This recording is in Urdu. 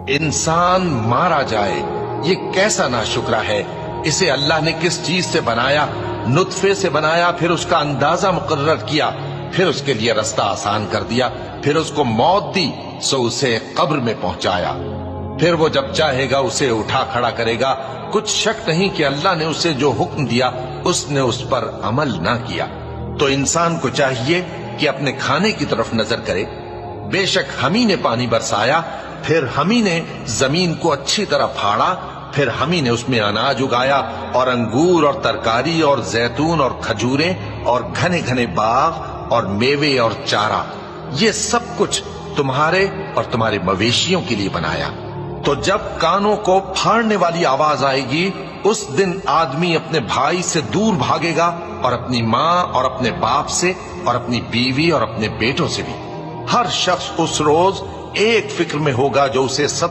انسان مارا جائے، یہ کیسا ناشکرا ہے۔ اسے اللہ نے کس چیز سے بنایا؟ نطفے سے بنایا، پھر اس کا اندازہ مقرر کیا، پھر اس کے لیے رستہ آسان کر دیا، پھر اس کو موت دی سو اسے قبر میں پہنچایا، پھر وہ جب چاہے گا اسے اٹھا کھڑا کرے گا۔ کچھ شک نہیں کہ اللہ نے اسے جو حکم دیا اس نے اس پر عمل نہ کیا۔ تو انسان کو چاہیے کہ اپنے کھانے کی طرف نظر کرے۔ بے شک ہم ہی نے پانی برسایا، پھر ہم ہی نے زمین کو اچھی طرح پھاڑا، پھر ہم ہی نے اس میں اناج اگایا اور انگور اور ترکاری اور زیتون اور کھجوریں اور گھنے گھنے باغ اور میوے اور چارہ، یہ سب کچھ تمہارے اور تمہارے مویشیوں کے لیے بنایا۔ تو جب کانوں کو پھاڑنے والی آواز آئے گی، اس دن آدمی اپنے بھائی سے دور بھاگے گا، اور اپنی ماں اور اپنے باپ سے، اور اپنی بیوی اور اپنے بیٹوں سے بھی۔ ہر شخص اس روز ایک فکر میں ہوگا جو اسے سب